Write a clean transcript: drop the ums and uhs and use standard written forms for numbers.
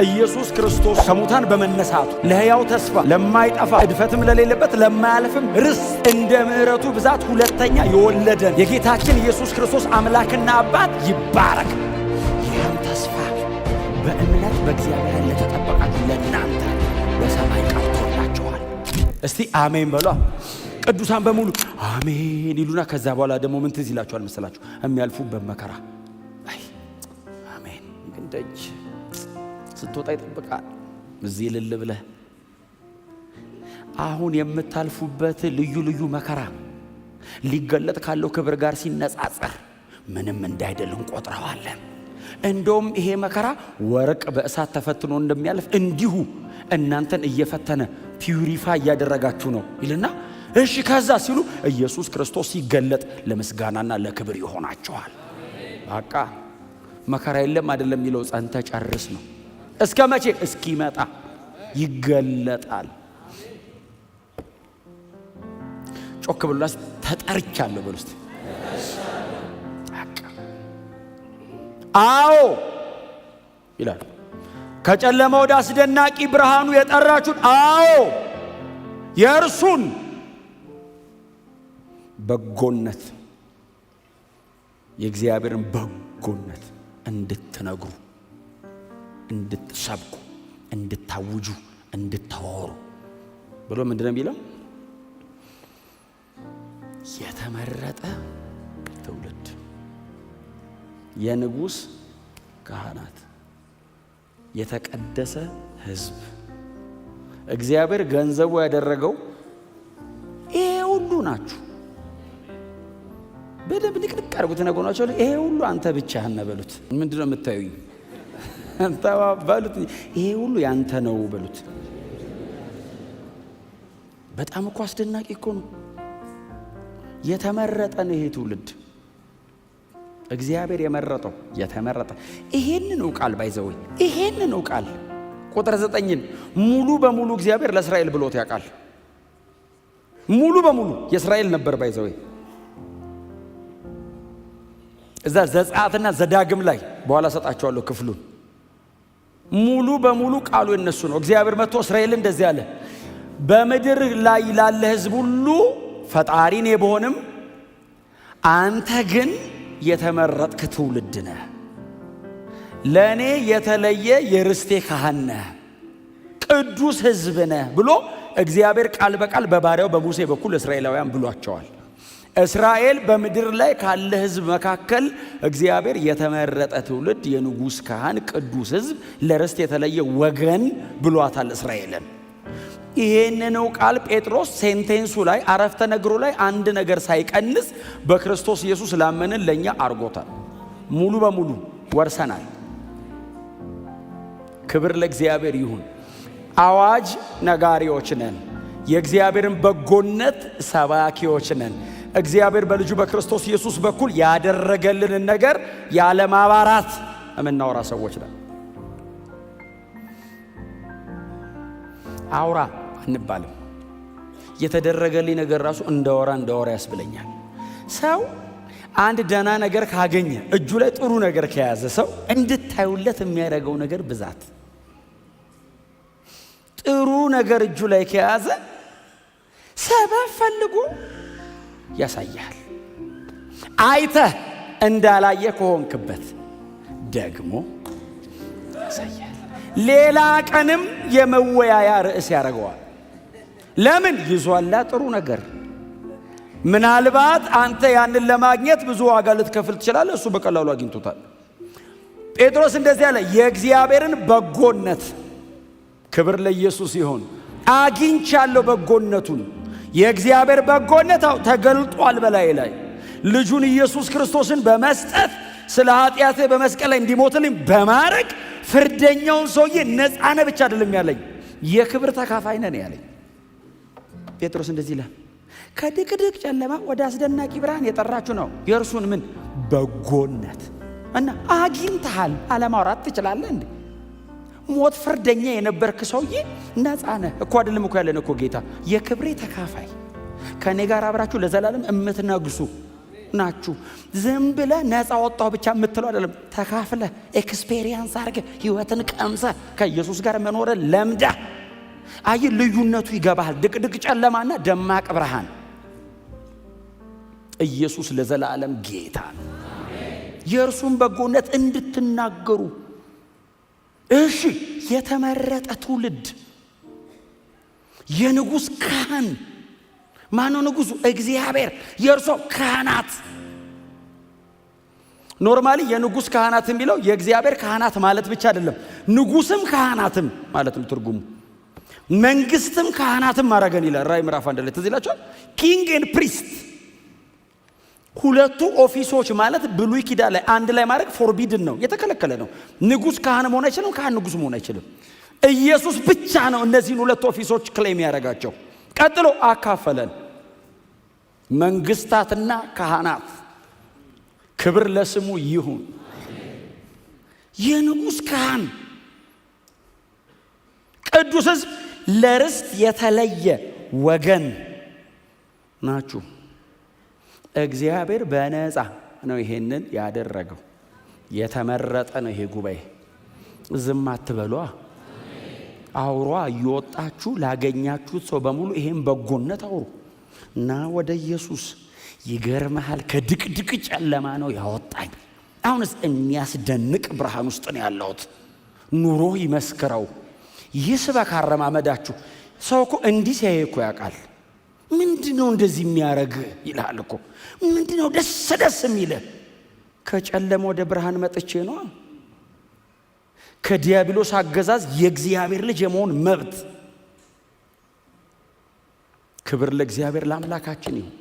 ኢየሱስ ክርስቶስ ከሙታን በመነሳቱ ለሕያው ተስፋ ለማይጠፋ እድፈትም ለሌለበት ለማያልፍም ርስት እንደ ምሕረቱ ብዛት ሁለተኛ የወለደን የጌታችን ኢየሱስ ክርስቶስ አምላክና አባት ይባረክ። ይህም ተስፋ በእምነት በእግዚአብሔር ለተጠበቃችሁ ለእናንተ በሰማይ ቀርቶላችኋል። እስቲ አሜን በሉ። ቅዱሳን በሙሉ አሜን ይሉና ከዛ በኋላ ደግሞ ምን ትዝ ይላችኋል መሰላችሁ? የሚያልፉበት መከራ አሜን ግን ደጅ ስትወጣ ይጠብቃል። እዚህ ልል ብለህ አሁን የምታልፉበት ልዩ ልዩ መከራ ሊገለጥ ካለው ክብር ጋር ሲነጻጸር ምንም እንዳይደል እንቆጥረዋለን። እንደውም ይሄ መከራ ወርቅ በእሳት ተፈትኖ እንደሚያልፍ እንዲሁ እናንተን እየፈተነ ፒዩሪፋይ እያደረጋችሁ ነው ይልና እሺ ከዛ ሲሉ ኢየሱስ ክርስቶስ ሲገለጥ ለምስጋናና ለክብር ይሆናቸዋል። በቃ መከራ የለም አይደለም የሚለው ጸንተ ጨርስ ነው። እስከ መቼ? እስኪመጣ ይገለጣል። ጮክ ብሉና ተጠርቻለሁ በሉ እስቲ። አዎ ይላል። ከጨለማ ወደ አስደናቂ ብርሃኑ የጠራችሁን አዎ የእርሱን በጎነት የእግዚአብሔርን በጎነት እንድትነግሩ እንድትሰብኩ እንድታውጁ እንድታወሩ ብሎ ምንድነው የሚለው? የተመረጠ ትውልድ የንጉሥ ካህናት የተቀደሰ ሕዝብ እግዚአብሔር ገንዘቡ ያደረገው ይሄ ሁሉ ናችሁ። በደንብ ንቅንቅ አድርጉት ነገሯቸው። ይሄ ሁሉ አንተ ብቻህን ነው በሉት። ምንድነው የምታዩኝ? ተባባሉት። ይሄ ሁሉ ያንተ ነው በሉት። በጣም እኮ አስደናቂ እኮ ነው። የተመረጠ ነው ይሄ ትውልድ እግዚአብሔር የመረጠው የተመረጠ። ይሄንን ነው ቃል ባይዘው ይሄንን ነው ቃል ቁጥር 9ን ሙሉ በሙሉ እግዚአብሔር ለእስራኤል ብሎት ያውቃል። ሙሉ በሙሉ የእስራኤል ነበር ባይዘው። እዛ ዘጸአትና ዘዳግም ላይ በኋላ ሰጣቸዋለሁ ክፍሉን። ሙሉ በሙሉ ቃሉ የነሱ ነው። እግዚአብሔር መጥቶ እስራኤል እንደዚህ አለ፣ በምድር ላይ ላለ ሕዝብ ሁሉ ፈጣሪ እኔ ብሆንም አንተ ግን የተመረጥክ ትውልድ ነህ፣ ለእኔ የተለየ የርስቴ ካህን ነህ፣ ቅዱስ ሕዝብ ነህ ብሎ እግዚአብሔር ቃል በቃል በባሪያው በሙሴ በኩል እስራኤላውያን ብሏቸዋል። እስራኤል በምድር ላይ ካለ ሕዝብ መካከል እግዚአብሔር የተመረጠ ትውልድ፣ የንጉሥ ካህን፣ ቅዱስ ሕዝብ፣ ለርስት የተለየ ወገን ብሏታል እስራኤልን። ይሄንን ቃል ጴጥሮስ ሴንቴንሱ ላይ አረፍተ ነገሩ ላይ አንድ ነገር ሳይቀንስ በክርስቶስ ኢየሱስ ላመንን ለኛ አርጎታል። ሙሉ በሙሉ ወርሰናል። ክብር ለእግዚአብሔር ይሁን። አዋጅ ነጋሪዎች ነን። የእግዚአብሔርን በጎነት ሰባኪዎች ነን። እግዚአብሔር በልጁ በክርስቶስ ኢየሱስ በኩል ያደረገልንን ነገር ያለማባራት የምናወራ ሰዎች ነን። አውራ አንባልም። የተደረገልኝ ነገር ራሱ እንደወራ ያስብለኛል። ሰው አንድ ደህና ነገር ካገኘ እጁ ላይ ጥሩ ነገር ከያዘ ሰው እንድታዩለት የሚያደርገው ነገር ብዛት። ጥሩ ነገር እጁ ላይ ከያዘ ሰበብ ፈልጎ ያሳያል። አይተህ እንዳላየ ከሆንክበት ደግሞ ያሳያል። ሌላ ቀንም የመወያያ ርዕስ ያደርገዋል። ለምን? ይዟላ ጥሩ ነገር። ምናልባት አንተ ያንን ለማግኘት ብዙ ዋጋ ልትከፍል ትችላለህ። እሱ በቀላሉ አግኝቶታል። ጴጥሮስ እንደዚህ አለ፣ የእግዚአብሔርን በጎነት ክብር ለኢየሱስ ይሁን አግኝቻለሁ። በጎነቱን የእግዚአብሔር በጎነት ተገልጧል በላይ ላይ ልጁን ኢየሱስ ክርስቶስን በመስጠት ስለ ኃጢአቴ በመስቀል ላይ እንዲሞትልኝ በማድረግ ፍርደኛውን ሰውዬ ነፃነ ብቻ አይደለም ያለኝ የክብር ተካፋይ ነን ያለኝ። ጴጥሮስ እንደዚህ ይላል፣ ከድቅድቅ ጨለማ ወደ አስደናቂ ብርሃን የጠራችሁ ነው የእርሱን ምን በጎነት እና አግኝተሃል። አለማውራት ትችላለህ እንዴ? ሞት ፍርደኛ የነበርክ ሰውዬ ነፃነ እኮ አይደለም እኮ ያለን እኮ ጌታ የክብሬ ተካፋይ ከኔ ጋር አብራችሁ ለዘላለም እምትነግሱ ናችሁ። ዝም ብለህ ነፃ ወጣው ብቻ የምትለው አይደለም። ተካፍለህ ኤክስፔሪየንስ አድርገህ ህይወትን ቀምሰህ ከኢየሱስ ጋር መኖርን ለምዳ። አይ ልዩነቱ ይገባሃል። ድቅድቅ ጨለማና ደማቅ ብርሃን። ኢየሱስ ለዘላለም ጌታ ነው። የእርሱን በጎነት እንድትናገሩ። እሺ የተመረጠ ትውልድ፣ የንጉሥ ካህን። ማነው ንጉሡ? እግዚአብሔር። የእርሱ ካህናት። ኖርማሊ የንጉሥ ካህናት የሚለው የእግዚአብሔር ካህናት ማለት ብቻ አይደለም፣ ንጉሥም ካህናትም ማለት ነው ትርጉሙ። መንግስትም ካህናትም ማረገን ይላል ራዕይ ምዕራፍ 1 ላይ ትዝ ይላችኋል። ኪንግ ኤንድ ፕሪስት ሁለቱ ኦፊሶች ማለት ብሉይ ኪዳን ላይ አንድ ላይ ማድረግ ፎርቢድን ነው፣ የተከለከለ ነው። ንጉሥ ካህን መሆን አይችልም፣ ካህን ንጉሥ መሆን አይችልም። ኢየሱስ ብቻ ነው እነዚህን ሁለት ኦፊሶች ክሌም ያደረጋቸው። ቀጥሎ አካፈለን። መንግስታትና ካህናት ክብር ለስሙ ይሁን። የንጉሥ ካህን ቅዱስ ሕዝብ ለርስት የተለየ ወገን ናችሁ። እግዚአብሔር በነፃ ነው ይሄንን ያደረገው። የተመረጠ ነው ይሄ ጉባኤ። ዝም አትበሏ፣ አውሯ። እየወጣችሁ ላገኛችሁት ሰው በሙሉ ይሄን በጎነት አውሩ እና ወደ ኢየሱስ። ይገርምሃል፣ ከድቅድቅ ጨለማ ነው ያወጣኝ። አሁንስ የሚያስደንቅ ብርሃን ውስጥ ነው ያለሁት። ኑሮ ይመስክረው። ይስበክ አረማመዳችሁ። ሰው እኮ እንዲህ ሲያይ እኮ ያውቃል። ምንድነው እንደዚህ የሚያረግ ይላል እኮ። ምንድነው ደስ ደስ የሚል? ከጨለማ ወደ ብርሃን መጥቼ ነው። ከዲያብሎስ አገዛዝ የእግዚአብሔር ልጅ የመሆን መብት። ክብር ለእግዚአብሔር ለአምላካችን ይሁን።